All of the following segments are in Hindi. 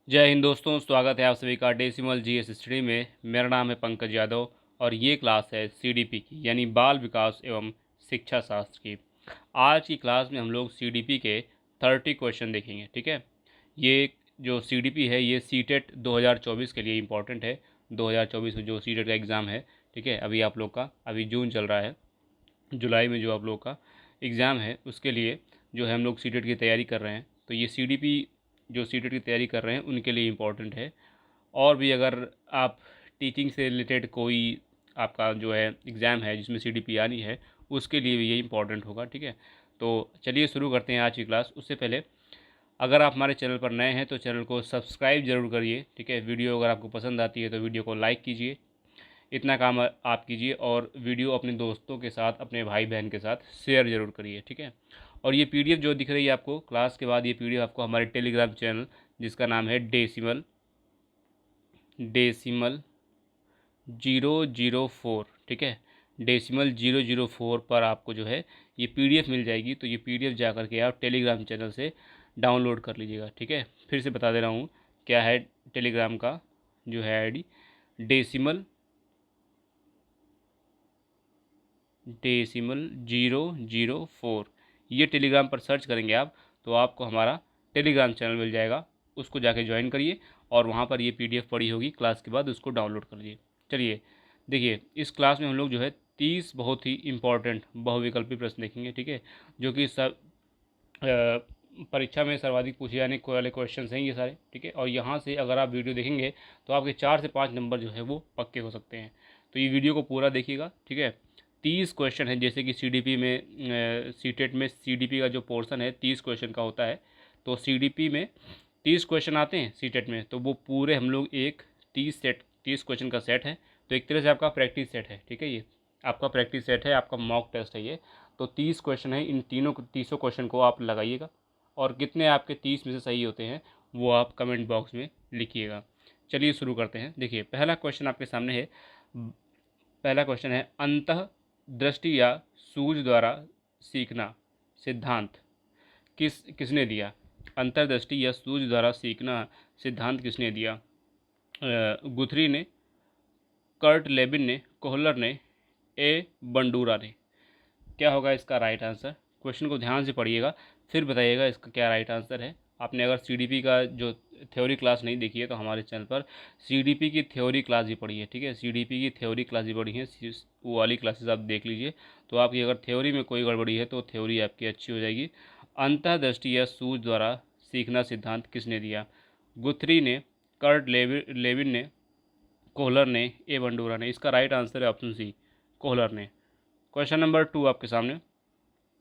जय हिंद दोस्तों, स्वागत है आप सभी का डेसिमल जीएस स्टडी में। मेरा नाम है पंकज यादव और ये क्लास है सीडीपी की, यानी बाल विकास एवं शिक्षा शास्त्र की। आज की क्लास में हम लोग सीडीपी के 30 क्वेश्चन देखेंगे। ठीक है, ये जो सीडीपी है ये सीटेट 2024 के लिए इम्पोर्टेंट है। 2024 में जो सीटेट का एग्ज़ाम है, ठीक है, अभी आप लोग का अभी जून चल रहा है, जुलाई में जो आप लोग का एग्ज़ाम है उसके लिए जो है हम लोग सीटेट की तैयारी कर रहे हैं। तो ये सीडीपी जो सीटेट की तैयारी कर रहे हैं उनके लिए इम्पोर्टेंट है। और भी अगर आप टीचिंग से रिलेटेड कोई आपका जो है एग्ज़ाम है जिसमें सीडीपी आनी है, उसके लिए भी ये इम्पोर्टेंट होगा। ठीक है, तो चलिए शुरू करते हैं आज की क्लास। उससे पहले अगर आप हमारे चैनल पर नए हैं तो चैनल को सब्सक्राइब ज़रूर करिए। ठीक है, वीडियो अगर आपको पसंद आती है तो वीडियो को लाइक कीजिए, इतना काम आप कीजिए। और वीडियो अपने दोस्तों के साथ, अपने भाई बहन के साथ शेयर ज़रूर करिए। ठीक है, और ये पीडीएफ जो दिख रही है आपको क्लास के बाद, ये पीडीएफ आपको हमारे टेलीग्राम चैनल जिसका नाम है डेसिमल डेसिमल 004, ठीक है, डेसिमल 004 पर आपको जो है ये पीडीएफ मिल जाएगी। तो ये पीडीएफ जा कर के आप टेलीग्राम चैनल से डाउनलोड कर लीजिएगा। ठीक है, फिर से बता दे रहा हूँ क्या है टेलीग्राम का जो है आईडी, डेसिमल डेसिमल 004। ये टेलीग्राम पर सर्च करेंगे आप तो आपको हमारा टेलीग्राम चैनल मिल जाएगा, उसको जाके ज्वाइन करिए और वहाँ पर ये पीडीएफ पड़ी होगी क्लास के बाद, उसको डाउनलोड कर लीजिए। चलिए देखिए, इस क्लास में हम लोग जो है 30 बहुत ही इंपॉर्टेंट बहुविकल्पी प्रश्न देखेंगे। ठीक है, जो कि सब परीक्षा में सर्वाधिक पूछे जाने वाले क्वेश्चन हैं ये सारे। ठीक है, और यहाँ से अगर आप वीडियो देखेंगे तो आपके 4 से 5 नंबर जो है वो पक्के हो सकते हैं। तो ये वीडियो को पूरा देखिएगा। ठीक है, 30 क्वेश्चन है, जैसे कि सीडीपी में सीटेट में सीडीपी का जो पोर्शन है 30 क्वेश्चन का होता है। तो सीडीपी में 30 क्वेश्चन आते हैं, सीटेट में तो वो पूरे हम लोग एक 30 क्वेश्चन का सेट है। तो एक तरह से आपका प्रैक्टिस सेट है। ठीक है, ये आपका प्रैक्टिस सेट है, आपका मॉक टेस्ट है ये। तो 30 क्वेश्चन है, इन तीनों 30 क्वेश्चन को आप लगाइएगा और कितने आपके 30 में से सही होते हैं वो आप कमेंट बॉक्स में लिखिएगा। चलिए शुरू करते हैं। देखिए, पहला क्वेश्चन आपके सामने है। पहला क्वेश्चन है, अंतः दृष्टि या सूझ द्वारा सीखना सिद्धांत किसने दिया? अंतर्दृष्टि या सूझ द्वारा सीखना सिद्धांत किसने दिया? गुथरी ने, कर्ट लेबिन ने, कोहलर ने, ए बंडूरा ने। क्या होगा इसका राइट आंसर? क्वेश्चन को ध्यान से पढ़िएगा, फिर बताइएगा इसका क्या राइट आंसर है। आपने अगर सीडीपी का जो थ्योरी क्लास नहीं देखी है तो हमारे चैनल पर सीडीपी की थ्योरी क्लास भी पढ़ी है। ठीक है, सीडीपी की थ्योरी क्लास भी पढ़ी है, वो वाली क्लासेस आप देख लीजिए। तो आपकी अगर थ्योरी में कोई गड़बड़ी है तो थ्योरी आपकी अच्छी हो जाएगी। अंतःदृष्टि या सूझ द्वारा सीखना सिद्धांत किसने दिया? गुथरी ने, कर्ट लेविन ने, कोहलर ने, ए बंडूरा ने। इसका राइट आंसर है ऑप्शन सी, कोहलर ने। क्वेश्चन नंबर 2 आपके सामने।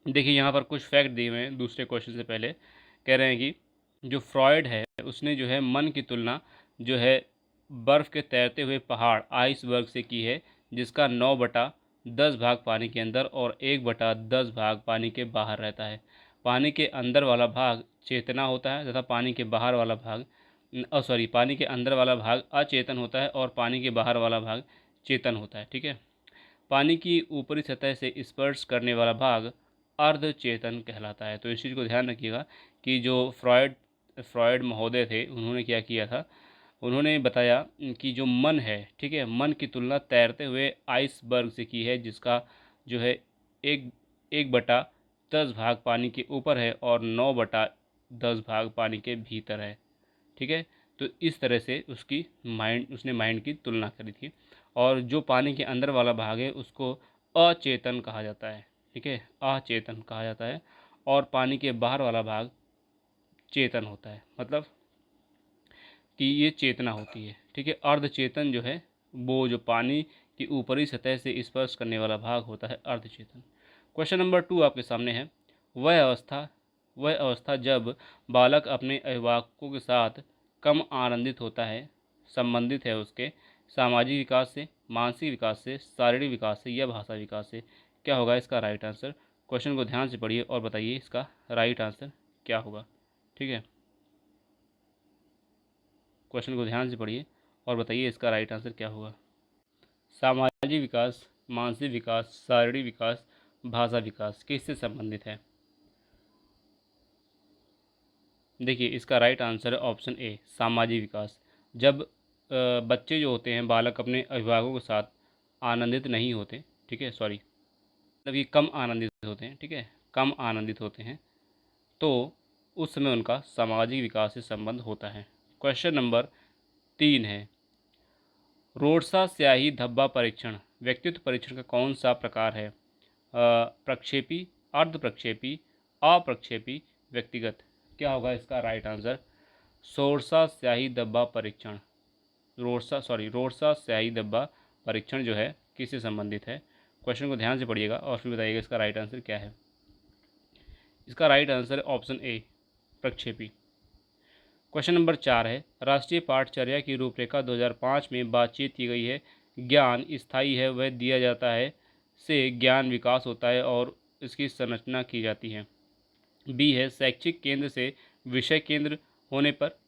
देखिए, यहाँ पर कुछ फैक्ट दिए हुए हैं दूसरे क्वेश्चन से पहले। कह रहे हैं कि जो फ्रॉयड है उसने जो है मन की तुलना जो है बर्फ़ के तैरते हुए पहाड़ आइसबर्ग से की है, जिसका 9/10 भाग पानी के अंदर और 1/10 भाग पानी के बाहर रहता है। पानी के अंदर वाला भाग चेतना होता है तथा पानी के बाहर वाला भाग पानी के अंदर वाला भाग अचेतन होता है और पानी के बाहर वाला भाग चेतन होता है। ठीक है, पानी की ऊपरी सतह से स्पर्श करने वाला भाग अर्धचेतन कहलाता है। तो इस चीज़ को ध्यान रखिएगा कि जो फ्रॉयड फ्रॉयड महोदय थे उन्होंने क्या किया था, उन्होंने बताया कि जो मन है, ठीक है, मन की तुलना तैरते हुए आइसबर्ग से की है, जिसका जो है एक 1/10 भाग पानी के ऊपर है और 9/10 भाग पानी के भीतर है। ठीक है, तो इस तरह से उसने माइंड की तुलना करी थी। और जो पानी के अंदर वाला भाग है उसको अचेतन कहा जाता है। ठीक है, अचेतन कहा जाता है और पानी के बाहर वाला भाग चेतन होता है, मतलब कि ये चेतना होती है। ठीक है, अर्धचेतन जो है वो जो पानी की ऊपरी सतह से स्पर्श करने वाला भाग होता है अर्धचेतन। क्वेश्चन नंबर 2 आपके सामने है। वह अवस्था वह अवस्था जब बालक अपने अभिभावकों के साथ कम आनंदित होता है, संबंधित है उसके सामाजिक विकास से, मानसिक विकास से, शारीरिक विकास से या भाषा विकास से। क्या होगा इसका राइट आंसर? क्वेश्चन को ध्यान से पढ़िए और बताइए इसका राइट आंसर क्या होगा। ठीक है, क्वेश्चन को ध्यान से पढ़िए और बताइए इसका राइट आंसर क्या होगा। सामाजिक विकास, मानसिक विकास, शारीरिक विकास, भाषा विकास किससे संबंधित है? देखिए इसका राइट आंसर है ऑप्शन ए, सामाजिक विकास। जब बच्चे जो होते हैं, बालक अपने अभिभावकों के साथ आनंदित नहीं होते, ठीक है, सॉरी मतलब ये कम आनंदित होते हैं, ठीक है, कम आनंदित होते हैं, तो उस समय उनका सामाजिक विकास से संबंध होता है। क्वेश्चन नंबर 3 है, रोडसा स्याही धब्बा परीक्षण व्यक्तित्व परीक्षण का कौन सा प्रकार है? प्रक्षेपी, अर्ध प्रक्षेपी, अप्रक्षेपी, व्यक्तिगत। क्या होगा इसका राइट आंसर? रोडसा स्याही धब्बा परीक्षण, रोडसा स्याही धब्बा परीक्षण जो है किससे संबंधित है? क्वेश्चन को ध्यान से पढ़िएगा और फिर बताइएगा इसका राइट आंसर क्या है। इसका राइट आंसर है ऑप्शन ए, प्रक्षेपी। क्वेश्चन नंबर 4 है, राष्ट्रीय पाठचर्या की रूपरेखा 2005 में बातचीत की गई है, ज्ञान स्थायी है वह दिया जाता है से ज्ञान विकास होता है और इसकी संरचना की जाती है। बी है शैक्षिक केंद्र से विषय केंद्र होने पर।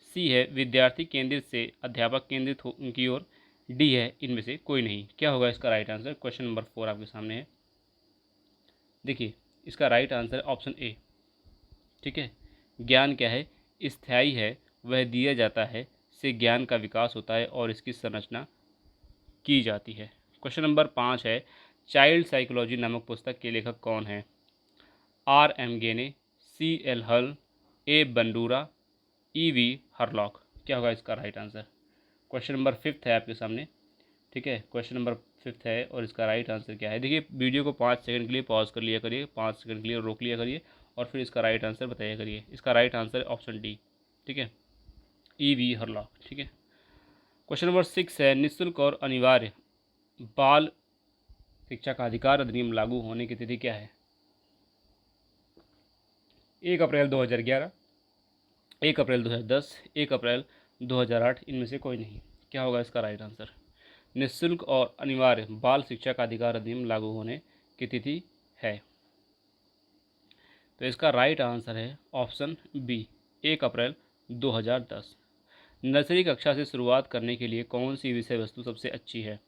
सी है विद्यार्थी केंद्रित से अध्यापक केंद्रित की ओर। डी है इनमें से कोई नहीं। क्या होगा इसका राइट आंसर? क्वेश्चन नंबर 4 आपके सामने है। देखिए इसका राइट आंसर ऑप्शन ए, ठीक है। ज्ञान क्या है? स्थायी है वह दिया जाता है से ज्ञान का विकास होता है और इसकी संरचना की जाती है। क्वेश्चन नंबर 5 है, चाइल्ड साइकोलॉजी नामक पुस्तक के लेखक कौन है? आर एम गेने, सी एल हल, ए बंडूरा, ई वी हरलॉक। क्या होगा इसका राइट आंसर? क्वेश्चन नंबर 5 है आपके सामने, ठीक है। क्वेश्चन नंबर 5 है और इसका राइट आंसर क्या है? देखिए वीडियो को 5 सेकंड के लिए पॉज कर लिया करिए, 5 सेकंड के लिए रोक लिया करिए और फिर इसका राइट आंसर बताइए करिए। इसका राइट आंसर है ऑप्शन डी, ठीक है, ई वी हरलॉक, ठीक है। क्वेश्चन नंबर 6 है, निःशुल्क और अनिवार्य बाल शिक्षा का अधिकार अधिनियम लागू होने की तिथि क्या है? 1 अप्रैल 2011, 1 अप्रैल 2010, 1 अप्रैल 2008, इनमें से कोई नहीं। क्या होगा इसका राइट आंसर? निःशुल्क और अनिवार्य बाल शिक्षा का अधिकार अधिनियम लागू होने की तिथि है, तो इसका राइट आंसर है ऑप्शन बी, 1 अप्रैल 2010। नर्सरी कक्षा से शुरुआत करने के लिए कौन सी विषय वस्तु सबसे अच्छी है?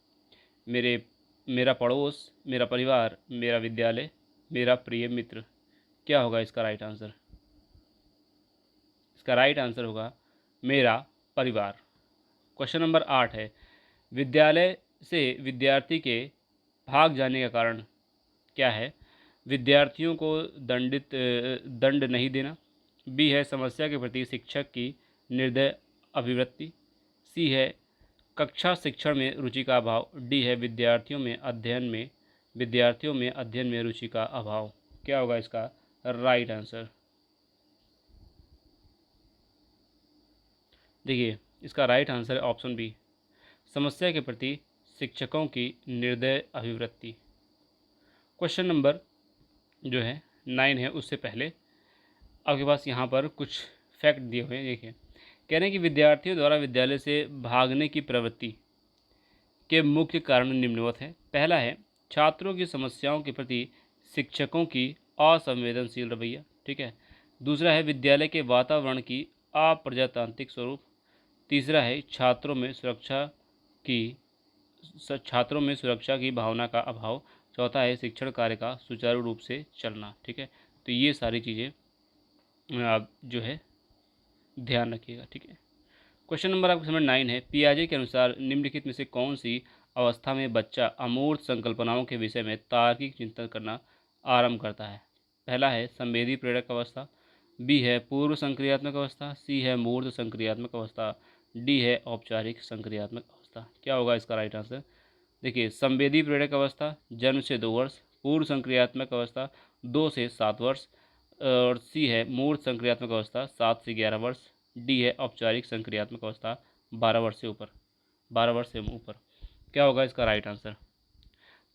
मेरा पड़ोस, मेरा परिवार, मेरा विद्यालय, मेरा प्रिय मित्र। क्या होगा इसका राइट आंसर? इसका राइट आंसर होगा मेरा परिवार। क्वेश्चन नंबर 8 है, विद्यालय से विद्यार्थी के भाग जाने का कारण क्या है? विद्यार्थियों को दंड नहीं देना। बी है समस्या के प्रति शिक्षक की निर्दय अभिवृत्ति। सी है कक्षा शिक्षण में रुचि का अभाव। डी है विद्यार्थियों में अध्ययन में रुचि का अभाव। क्या होगा इसका राइट आंसर? देखिए इसका राइट आंसर है ऑप्शन बी, समस्या के प्रति शिक्षकों की निर्दय अभिवृत्ति। क्वेश्चन नंबर जो है 9 है, उससे पहले आपके पास यहाँ पर कुछ फैक्ट दिए हुए हैं। देखिए कह रहे हैं कि विद्यार्थियों द्वारा विद्यालय से भागने की प्रवृत्ति के मुख्य कारण निम्नवत हैं। पहला है छात्रों की समस्याओं के प्रति शिक्षकों की असंवेदनशील रवैया, ठीक है। दूसरा है विद्यालय के वातावरण की अप्रजातांत्रिक स्वरूप। तीसरा है छात्रों में सुरक्षा की भावना का अभाव। चौथा है शिक्षण कार्य का सुचारू रूप से चलना, ठीक है। तो ये सारी चीज़ें आप जो है ध्यान रखिएगा, ठीक है। क्वेश्चन नंबर आपके सामने 9 है, पियाजे के अनुसार निम्नलिखित में से कौन सी अवस्था में बच्चा अमूर्त संकल्पनाओं के विषय में तार्किक चिंतन करना आरंभ करता है? पहला है संवेदी प्रेरक अवस्था। बी है पूर्व संक्रियात्मक अवस्था। सी है मूर्त संक्रियात्मक अवस्था। डी है औपचारिक संक्रियात्मक अवस्था। क्या होगा इसका राइट आंसर? देखिए संवेदी प्रेरक अवस्था जन्म से 2 वर्ष, पूर्व संक्रियात्मक अवस्था 2 से 7 वर्ष, और सी है मूर्त संक्रियात्मक अवस्था 7 से 11 वर्ष। डी है औपचारिक संक्रियात्मक अवस्था 12 वर्ष से ऊपर, 12 वर्ष से ऊपर। क्या होगा इसका राइट आंसर?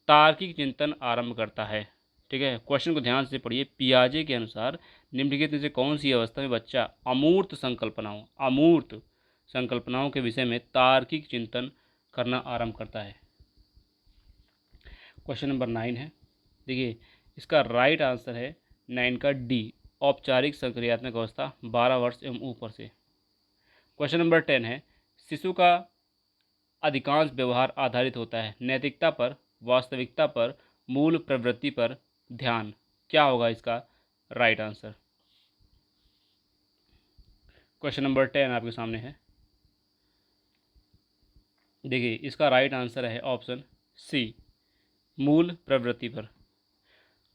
तार्किक चिंतन आरंभ करता है, ठीक है। क्वेश्चन को ध्यान से पढ़िए, पियाजे के अनुसार निम्नलिखित में से कौन सी अवस्था में बच्चा अमूर्त संकल्पनाओं के विषय में तार्किक चिंतन करना आरंभ करता है? क्वेश्चन नंबर 9 है। देखिए इसका राइट आंसर है 9 का डी, औपचारिक संक्रियात्मक अवस्था 12 वर्ष एवं ऊपर से। क्वेश्चन नंबर 10 है, शिशु का अधिकांश व्यवहार आधारित होता है नैतिकता पर, वास्तविकता पर, मूल प्रवृत्ति पर ध्यान। क्या होगा इसका राइट आंसर? क्वेश्चन नंबर 10 आपके सामने है। देखिए इसका राइट आंसर है ऑप्शन सी, मूल प्रवृत्ति पर।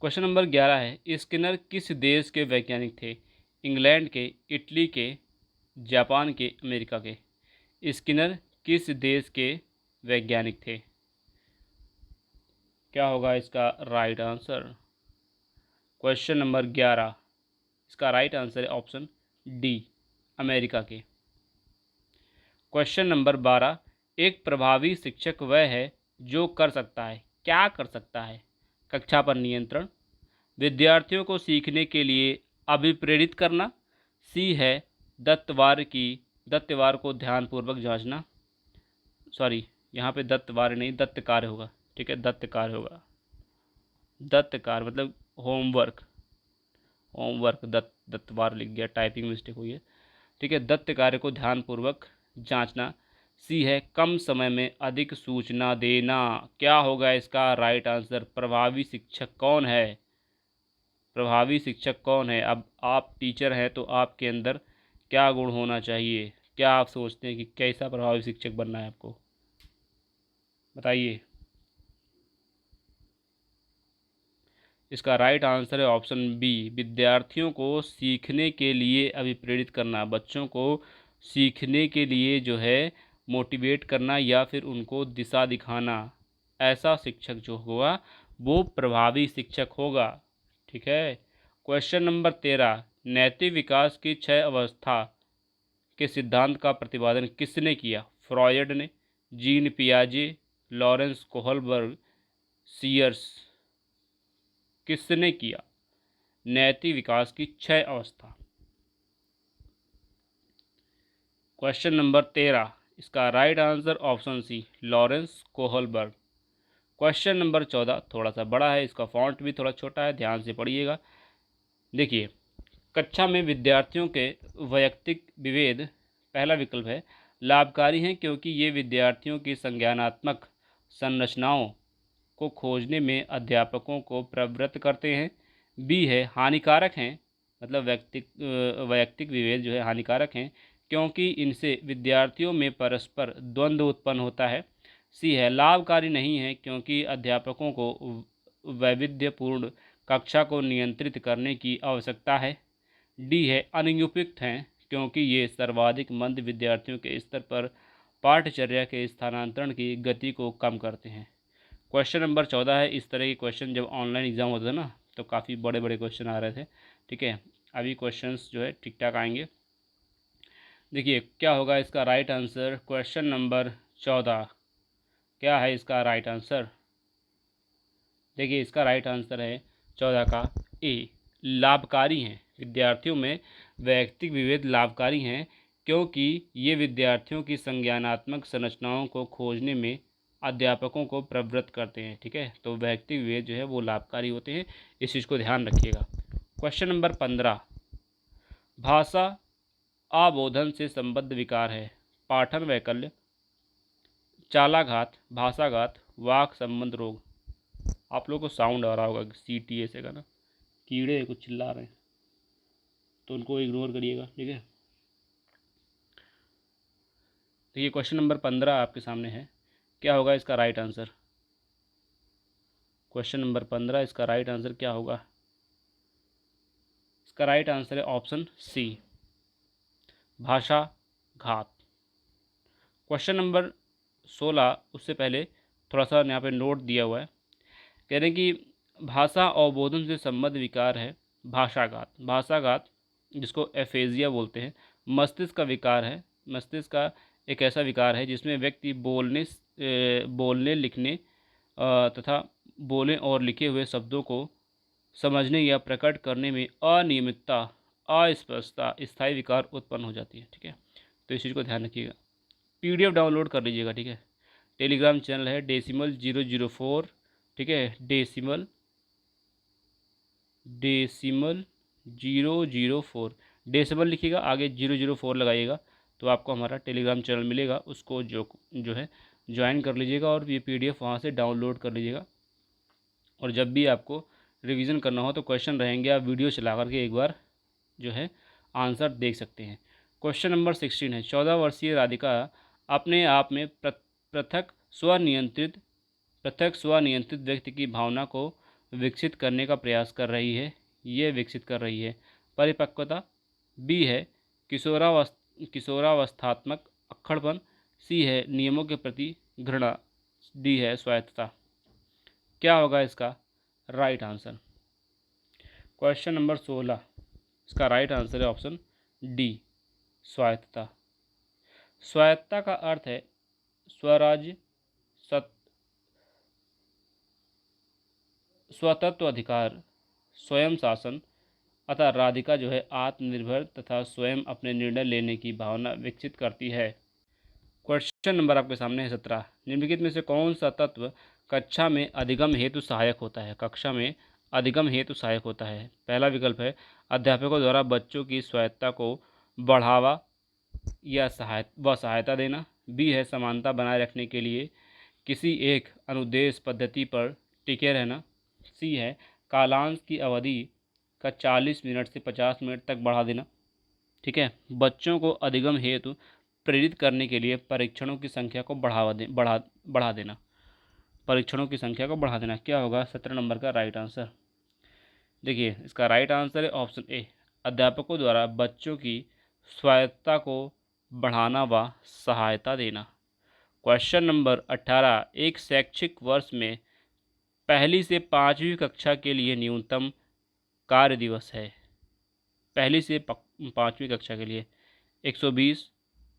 क्वेश्चन नंबर 11 है, स्किनर किस देश के वैज्ञानिक थे? इंग्लैंड के, इटली के, जापान के, अमेरिका के? स्किनर किस देश के वैज्ञानिक थे? क्या होगा इसका राइट आंसर? क्वेश्चन नंबर 11, इसका राइट आंसर है ऑप्शन डी, अमेरिका के। क्वेश्चन नंबर 12, एक प्रभावी शिक्षक वह है जो कर सकता है, क्या कर सकता है? कक्षा पर नियंत्रण, विद्यार्थियों को सीखने के लिए अभिप्रेरित करना, सी है दत्तवार को ध्यानपूर्वक जांचना, सॉरी यहाँ पे दत्तवार नहीं, दत्त कार्य होगा, ठीक है, दत्त कार्य होगा, दत्त कार्य मतलब होमवर्क, दत्तवार लिख गया, टाइपिंग मिस्टेक हुई है, ठीक है। दत्त कार्य को ध्यानपूर्वक जांचना, सी है कम समय में अधिक सूचना देना। क्या होगा इसका राइट आंसर? प्रभावी शिक्षक कौन है? प्रभावी शिक्षक कौन है? अब आप टीचर हैं तो आपके अंदर क्या गुण होना चाहिए? क्या आप सोचते हैं कि कैसा प्रभावी शिक्षक बनना है आपको? बताइए। इसका राइट आंसर है ऑप्शन बी, विद्यार्थियों को सीखने के लिए अभिप्रेरित करना, बच्चों को सीखने के लिए जो है मोटिवेट करना या फिर उनको दिशा दिखाना। ऐसा शिक्षक जो होगा वो प्रभावी शिक्षक होगा, ठीक है। क्वेश्चन नंबर 13, नैतिक विकास की 6 अवस्था के सिद्धांत का प्रतिपादन किसने किया? फ्रॉयड ने, जीन पियाजे, लॉरेंस कोहलबर्ग, सीयर्स? किसने किया नैतिक विकास की 6 अवस्था? क्वेश्चन नंबर 13, इसका right answer option C, Lawrence Kohlberg. Question number 14 थोड़ा सा बड़ा है, इसका फॉन्ट भी थोड़ा छोटा है, ध्यान से पढ़िएगा। देखिए, कक्षा में विद्यार्थियों के वैयक्तिक विभेद, पहला विकल्प है लाभकारी हैं क्योंकि ये विद्यार्थियों की संज्ञानात्मक संरचनाओं को खोजने में अध्यापकों को प्रवृत्त करते हैं। बी है हानिकारक हैं, मतलब वैयक्तिक विभेद जो है हानिकारक हैं क्योंकि इनसे विद्यार्थियों में परस्पर द्वंद्व उत्पन्न होता है। सी है लाभकारी नहीं है क्योंकि अध्यापकों को वैविध्यपूर्ण कक्षा को नियंत्रित करने की आवश्यकता है। डी है अनुपयुक्त हैं क्योंकि ये सर्वाधिक मंद विद्यार्थियों के स्तर पर पाठ्यचर्या के स्थानांतरण की गति को कम करते हैं। क्वेश्चन नंबर 14 है, इस तरह के क्वेश्चन जब ऑनलाइन एग्ज़ाम होता था ना तो काफ़ी बड़े बड़े क्वेश्चन आ रहे थे, ठीक है। अभी क्वेश्चंस जो है ठीक ठाक आएंगे। देखिए क्या होगा इसका राइट आंसर? क्वेश्चन नंबर 14 क्या है इसका राइट आंसर? देखिए इसका राइट आंसर है 14 का ए, लाभकारी हैं। विद्यार्थियों में वैयक्तिक विभेद लाभकारी हैं क्योंकि ये विद्यार्थियों की संज्ञानात्मक संरचनाओं को खोजने में अध्यापकों को प्रवृत्त करते हैं, ठीक है। तो वैयक्तिक विभेद जो है वो लाभकारी होते हैं, इस चीज़ को ध्यान रखिएगा। क्वेश्चन नंबर 15, भाषा अबोधन से संबद्ध विकार है? पाठन वैकल्य, चालाघात, भाषाघात, वाक संबंध रोग? आप लोगों को साउंड आ रहा होगा सीटी ऐसे का ना, कीड़े कुछ चिल्ला रहे हैं तो उनको इग्नोर करिएगा, ठीक है। तो ये क्वेश्चन नंबर 15 आपके सामने है, क्या होगा इसका राइट आंसर? क्वेश्चन नंबर 15 इसका राइट आंसर क्या होगा? इसका राइट आंसर है ऑप्शन सी, भाषा घात। क्वेश्चन नंबर 16, उससे पहले थोड़ा सा यहाँ पे नोट दिया हुआ है, कह रहे हैं कि भाषा अवबोधन से संबद्ध विकार है भाषाघात। भाषाघात जिसको एफेजिया बोलते हैं, मस्तिष्क का विकार है। मस्तिष्क का एक ऐसा विकार है जिसमें व्यक्ति बोलने लिखने तथा बोले और लिखे हुए शब्दों को समझने या प्रकट करने में अनियमितता, अस्पष्टता, स्थायी विकार उत्पन्न हो जाती है, ठीक है। तो इस चीज़ को ध्यान रखिएगा। PDF डाउनलोड कर लीजिएगा, ठीक है। टेलीग्राम चैनल है डेसिमल 004, ठीक है, डेसिमल 004, डेसिमल लिखिएगा आगे 004 लगाइएगा तो आपको हमारा टेलीग्राम चैनल मिलेगा, उसको जो है ज्वाइन कर लीजिएगा और ये PDF वहाँ से डाउनलोड कर लीजिएगा। और जब भी आपको रिवीजन करना हो तो क्वेश्चन रहेंगे, आप वीडियो चला करके एक बार जो है आंसर देख सकते हैं। क्वेश्चन नंबर 16 है, 14 वर्षीय राधिका अपने आप में पृथक स्वनियंत्रित व्यक्ति की भावना को विकसित करने का प्रयास कर रही है। ये विकसित कर रही है। परिपक्वता, बी है किशोरावस्थात्मक अक्खड़पन, सी है नियमों के प्रति घृणा, डी है स्वायत्तता। क्या होगा इसका राइट आंसर? क्वेश्चन नंबर 16, इसका राइट आंसर है ऑप्शन डी, स्वायत्तता। स्वायत्तता का अर्थ है स्वराज्य, स्वतत्व अधिकार, स्वयं शासन। अतः राधिका जो है आत्मनिर्भर तथा स्वयं अपने निर्णय लेने की भावना विकसित करती है। क्वेश्चन नंबर आपके सामने है 17, निम्नलिखित में से कौन सा तत्व कक्षा में अधिगम हेतु सहायक होता है? कक्षा में अधिगम हेतु सहायक होता है। पहला विकल्प है अध्यापकों द्वारा बच्चों की स्वायत्तता को बढ़ावा या सहायता देना। बी है समानता बनाए रखने के लिए किसी एक अनुदेश पद्धति पर टिके रहना। सी है कालांश की अवधि का 40 मिनट से 50 मिनट तक बढ़ा देना। ठीक है, बच्चों को अधिगम हेतु प्रेरित करने के लिए परीक्षणों की संख्या को बढ़ा देना। परीक्षणों की संख्या को बढ़ा देना। क्या होगा 17 नंबर का राइट आंसर? देखिए, इसका राइट आंसर है ऑप्शन ए, अध्यापकों द्वारा बच्चों की स्वायत्तता को बढ़ाना व सहायता देना। क्वेश्चन नंबर 18, एक शैक्षिक वर्ष में पहली से 5वीं कक्षा के लिए न्यूनतम कार्य दिवस है। पहली से 5वीं कक्षा के लिए 120,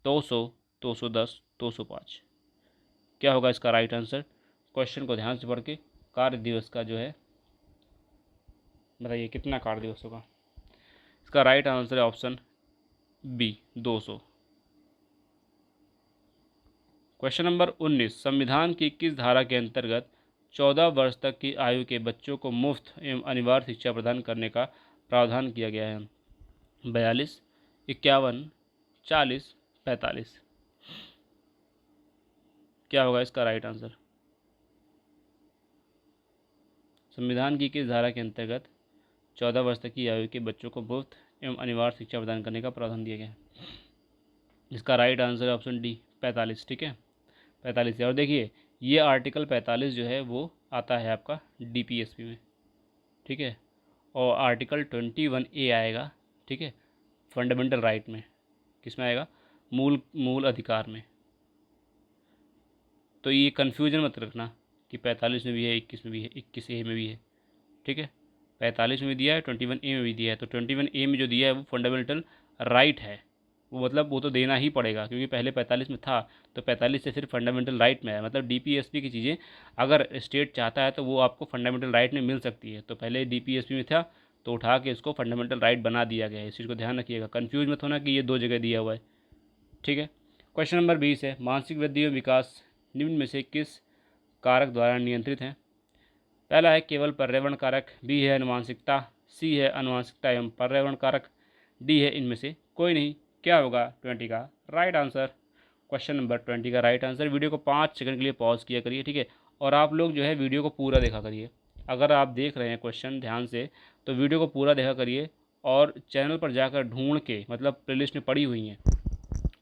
200, 210, 205। क्या होगा इसका राइट आंसर? क्वेश्चन को ध्यान से पढ़ के कार्य दिवस का जो है बताइए कितना कार्य दिवस होगा। इसका राइट आंसर है ऑप्शन बी, 200। क्वेश्चन नंबर 19, संविधान की किस धारा के अंतर्गत 14 वर्ष तक की आयु के बच्चों को मुफ्त एवं अनिवार्य शिक्षा प्रदान करने का प्रावधान किया गया है? 42, 51, 40, 45। क्या होगा इसका राइट आंसर? संविधान की किस धारा के अंतर्गत 14 वर्ष तक की आयु के बच्चों को मुफ्त एवं अनिवार्य शिक्षा प्रदान करने का प्रावधान दिया गया है? इसका राइट आंसर है ऑप्शन डी, 45। ठीक है, 45 है। और देखिए, ये आर्टिकल 45 जो है वो आता है आपका डीपीएसपी में। ठीक है, और आर्टिकल 21A आएगा। ठीक है, फंडामेंटल राइट में। किस में आएगा? मूल अधिकार में। तो ये कन्फ्यूजन मत रखना कि 45 में भी है, 21 में भी है, 21A में भी है। ठीक है, 45 में भी दिया है, 21A में भी दिया है। तो 21A में जो दिया है वो फंडामेंटल राइट है, वो मतलब वो तो देना ही पड़ेगा, क्योंकि पहले 45 में था, तो 45 से फिर फंडामेंटल राइट में है। मतलब डीपीएसपी की चीज़ें अगर स्टेट चाहता है तो वो आपको फंडामेंटल राइट में मिल सकती है। तो पहले डीपीएसपी में था तो उठा के इसको फंडामेंटल राइट बना दिया गया है। इस चीज़ को ध्यान रखिएगा, कन्फ्यूज मत होना कि ये 2 जगह दिया हुआ है। ठीक है, क्वेश्चन नंबर 20 है, मानसिक वृद्धि एवं विकास निम्न में से किस कारक द्वारा नियंत्रित हैं? पहला है केवल पर्यावरण कारक, बी है अनुवांशिकता, सी है अनुवांशिकता एवं पर्यावरण कारक, डी है इनमें से कोई नहीं। क्या होगा 20 का राइट आंसर? क्वेश्चन नंबर 20 का राइट आंसर। वीडियो को 5 सेकंड के लिए पॉज किया करिए। ठीक है, और आप लोग जो है वीडियो को पूरा देखा करिए। अगर आप देख रहे हैं क्वेश्चन ध्यान से तो वीडियो को पूरा देखा करिए, और चैनल पर जाकर ढूंढ के, मतलब प्लेलिस्ट में पड़ी हुई हैं।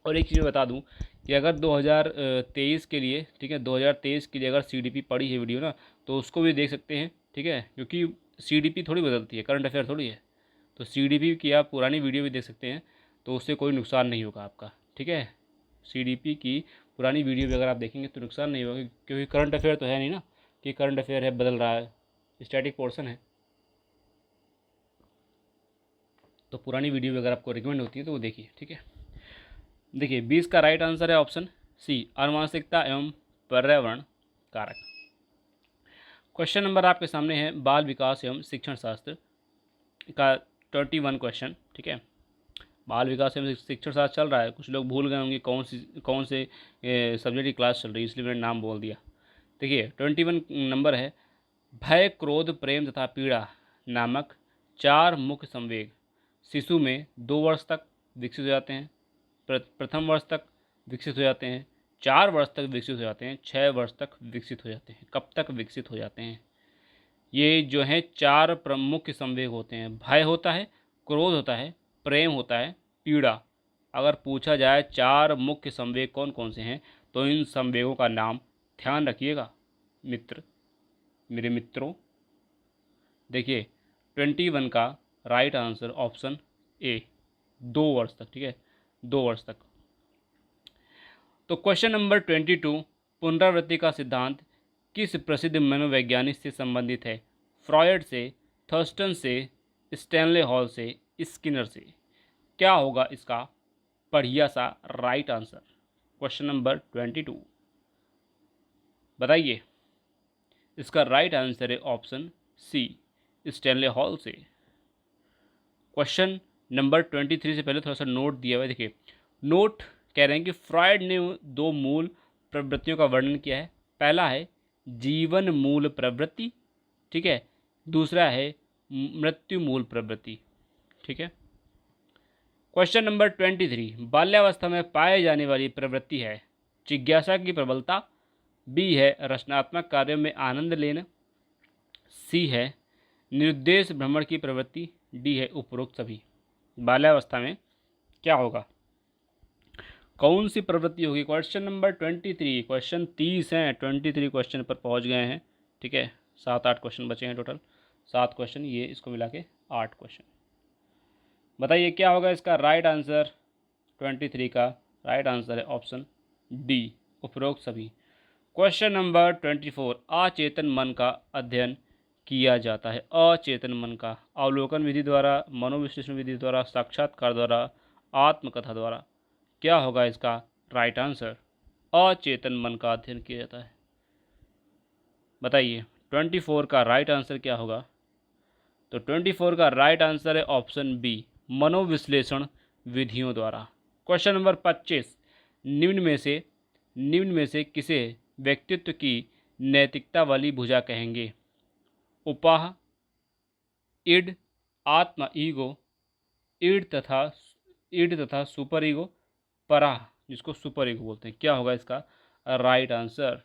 और एक चीज़ बता दूं कि अगर 2023 के लिए, ठीक है, 2023 के लिए अगर सीडीपी पड़ी है वीडियो ना, तो उसको भी देख सकते हैं। ठीक है, क्योंकि सीडीपी थोड़ी बदलती है, करंट अफेयर थोड़ी है। तो सीडीपी की आप पुरानी वीडियो भी देख सकते हैं, तो उससे कोई नुकसान नहीं होगा आपका। ठीक है, सीडीपी की पुरानी वीडियो भी अगर आप देखेंगे तो नुकसान नहीं होगा, क्योंकि करंट अफेयर तो है नहीं ना कि करंट अफेयर है बदल रहा है, स्टैटिक पोर्शन है। तो पुरानी वीडियो भी अगर आपको रिकमेंड होती है तो वो देखिए। ठीक है, देखिए 20 का राइट आंसर है ऑप्शन सी, अनुवांशिकता एवं पर्यावरण कारक। क्वेश्चन नंबर आपके सामने है बाल विकास एवं शिक्षण शास्त्र का 21 क्वेश्चन। ठीक है, बाल विकास एवं शिक्षण शास्त्र चल रहा है। कुछ लोग भूल गए होंगे कौन से सब्जेक्ट की क्लास चल रही है, इसलिए मैंने नाम बोल दिया। देखिए 21 नंबर है, भय, क्रोध, प्रेम तथा पीड़ा नामक 4 मुख्य संवेग शिशु में 2 वर्ष तक विकसित हो जाते हैं, प्रथम वर्ष तक विकसित हो जाते हैं, 4 वर्ष तक विकसित हो जाते हैं, 6 वर्ष तक विकसित हो जाते हैं। कब तक विकसित हो जाते हैं? ये जो हैं 4 प्रमुख संवेग होते हैं। भय होता है, क्रोध होता है, प्रेम होता है, पीड़ा अगर पूछा जाए 4 मुख्य संवेग कौन कौन से हैं, तो इन संवेगों का नाम ध्यान रखिएगा मेरे मित्रों। देखिए 21 का राइट आंसर ऑप्शन ए, 2 वर्ष तक, ठीक है, 2 वर्ष तक। तो क्वेश्चन नंबर 22, पुनरावृत्ति का सिद्धांत किस प्रसिद्ध मनोवैज्ञानिक से संबंधित है? फ्रॉयड से, थर्स्टन से, स्टैनले हॉल से, स्किनर से? क्या होगा इसका बढ़िया सा राइट आंसर? क्वेश्चन नंबर 22 बताइए। इसका राइट आंसर है ऑप्शन सी, स्टैनले हॉल से। क्वेश्चन नंबर 23 से पहले थोड़ा सा नोट दिया हुआ है, देखिए नोट कह रहे हैं कि फ्रॉयड ने 2 मूल प्रवृत्तियों का वर्णन किया है। पहला है जीवन मूल प्रवृत्ति, ठीक है, दूसरा है मृत्यु मूल प्रवृत्ति, ठीक है। क्वेश्चन नंबर 23, बाल्यावस्था में पाए जाने वाली प्रवृत्ति है जिज्ञासा की प्रबलता, बी है रचनात्मक कार्यों में आनंद लेना, सी है निरुद्देश भ्रमण की प्रवृत्ति, डी है उपरोक्त सभी। बाल्यावस्था में क्या होगा, कौन सी प्रवृत्ति होगी? क्वेश्चन नंबर 23, क्वेश्चन 30 हैं, 23 क्वेश्चन पर पहुंच गए हैं, ठीक है। 7-8 क्वेश्चन बचे हैं, टोटल 7 क्वेश्चन, ये इसको मिला के 8 क्वेश्चन। बताइए क्या होगा इसका राइट आंसर? 23 का राइट आंसर है ऑप्शन डी, उपरोक्त सभी। क्वेश्चन नंबर 24, अचेतन मन का अध्ययन किया जाता है। अचेतन मन का अवलोकन विधि द्वारा, मनोविश्लेषण विधि द्वारा, साक्षात्कार द्वारा, आत्मकथा द्वारा? क्या होगा इसका राइट आंसर? अचेतन मन का अध्ययन किया जाता है। बताइए 24 का राइट आंसर क्या होगा? तो 24 का राइट आंसर है ऑप्शन बी, मनोविश्लेषण विधियों द्वारा। क्वेश्चन नंबर 25, निम्न में से किसे व्यक्तित्व की नैतिकता वाली भुजा कहेंगे? उपाह, इड, आत्मा ईगो, इड तथा सुपर ईगो, पराह जिसको सुपर ईगो बोलते हैं? क्या होगा इसका राइट आंसर?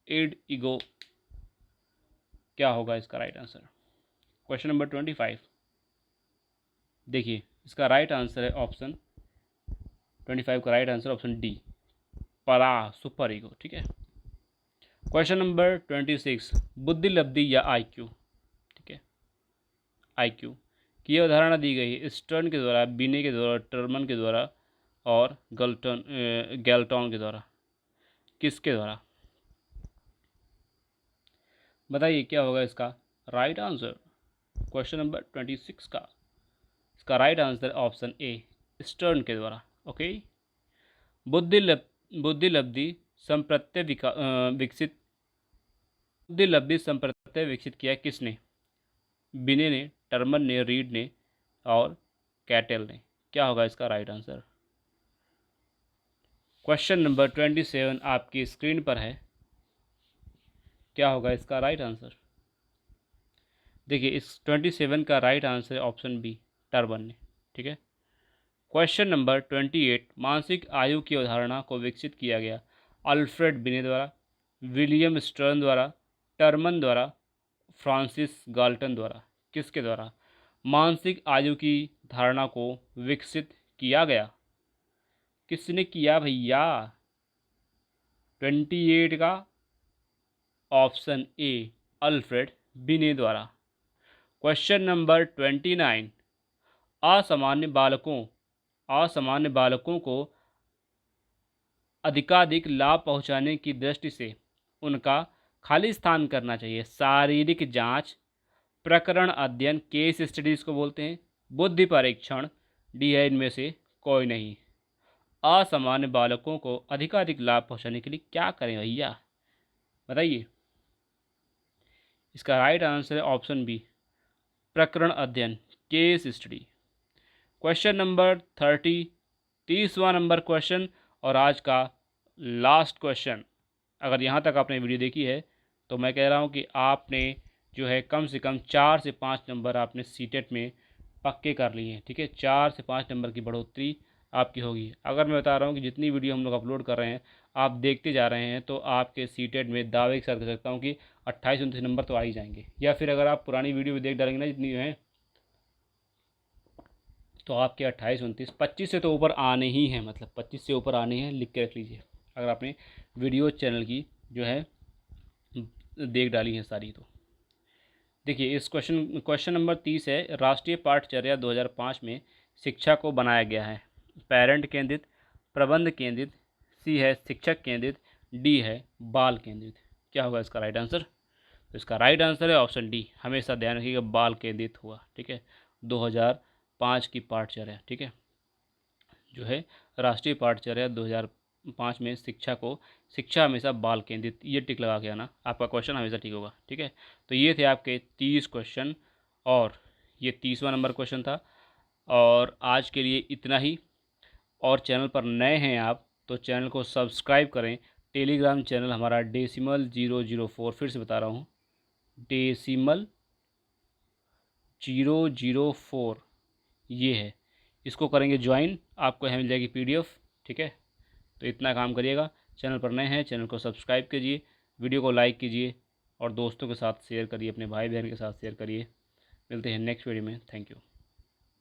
इड, ईगो, क्या होगा इसका राइट आंसर? क्वेश्चन नंबर 25, देखिए इसका राइट आंसर है ऑप्शन 25 का राइट आंसर ऑप्शन डी, पराह सुपर ईगो, ठीक है। क्वेश्चन नंबर 26, बुद्धि लब्धि या आईक्यू, ठीक है, आईक्यू की अवधारणा दी गई है स्टर्न के द्वारा, बिने के द्वारा, टर्मन के द्वारा और गैल्टन के द्वारा? किसके द्वारा? बताइए क्या होगा इसका राइट आंसर? क्वेश्चन नंबर 26 का इसका right answer option A, stern के द्वारा। ओके, बुद्धि लब्धि संप्रत्यय विकसित किया किसने? बिने ने, टर्मन ने, रीड ने और कैटेल ने? क्या होगा इसका राइट आंसर? क्वेश्चन नंबर 27 आपकी स्क्रीन पर है, क्या होगा इसका राइट आंसर? देखिए इस 27 का राइट आंसर है ऑप्शन बी, टर्मन ने, ठीक है। क्वेश्चन नंबर 28, मानसिक आयु की अवधारणा को विकसित किया गया अल्फ्रेड बिने द्वारा, विलियम स्टर्न द्वारा, टर्मन द्वारा, फ्रांसिस गाल्टन द्वारा? किसके द्वारा मानसिक आयु की धारणा को विकसित किया गया? किसने किया भैया? 28 का ऑप्शन ए, अल्फ्रेड बिने द्वारा। क्वेश्चन नंबर 29, असामान्य बालकों को अधिकाधिक लाभ पहुंचाने की दृष्टि से उनका खाली स्थान करना चाहिए। शारीरिक जांच, प्रकरण अध्ययन, केस स्टडीज़ को बोलते हैं, बुद्धि परीक्षण, डी है इनमें से कोई नहीं। असामान्य बालकों को अधिकाधिक लाभ पहुंचाने के लिए क्या करें भैया? बताइए। इसका राइट आंसर है ऑप्शन बी, प्रकरण अध्ययन, केस स्टडी। क्वेश्चन नंबर 30, 30वां नंबर क्वेश्चन और आज का लास्ट क्वेश्चन। अगर यहाँ तक आपने वीडियो देखी है तो मैं कह रहा हूँ कि आपने जो है कम से कम 4 से 5 नंबर आपने सीटेट में पक्के कर लिए हैं, ठीक है। 4 से 5 नंबर की बढ़ोतरी आपकी होगी। अगर मैं बता रहा हूँ कि जितनी वीडियो हम लोग अपलोड कर रहे हैं आप देखते जा रहे हैं तो आपके सीटेट में दावे के साथ कह सकता हूँ कि 28-29 नंबर तो आ ही जाएंगे। या फिर अगर आप पुरानी वीडियो भी देख डालेंगे ना जितनी हैं, तो आपके 28, 29, 25 से तो ऊपर आने ही हैं, मतलब 25 से ऊपर आने हैं, लिख के रख लीजिए अगर आपने वीडियो चैनल की जो है देख डाली है सारी। तो देखिए इस क्वेश्चन नंबर 30 है, राष्ट्रीय पाठचर्या 2005 में शिक्षा को बनाया गया है। पेरेंट केंद्रित, प्रबंध केंद्रित, सी है शिक्षक केंद्रित, डी है बाल केंद्रित। क्या होगा इसका राइट आंसर? तो इसका राइट आंसर है ऑप्शन डी। हमेशा ध्यान रखिएगा बाल केंद्रित हुआ, ठीक है। 2005 की पाठचर्या, ठीक है, जो है राष्ट्रीय पाठचर्या 2005 में शिक्षा हमेशा बाल केंद्रित, ये टिक लगा के आना, आपका क्वेश्चन हमेशा ठीक होगा, ठीक है। तो ये थे आपके 30 क्वेश्चन और ये 30वां नंबर क्वेश्चन था। और आज के लिए इतना ही। और चैनल पर नए हैं आप तो चैनल को सब्सक्राइब करें। टेलीग्राम चैनल हमारा Decimal004, फिर से बता रहा हूँ Decimal004 ये है, इसको करेंगे ज्वाइन, आपको यहाँ मिल जाएगी PDF, ठीक है। तो इतना काम करिएगा। चैनल पर नए हैं चैनल को सब्सक्राइब कीजिए, वीडियो को लाइक कीजिए और दोस्तों के साथ शेयर करिए, अपने भाई बहन के साथ शेयर करिए। मिलते हैं नेक्स्ट वीडियो में। Thank you.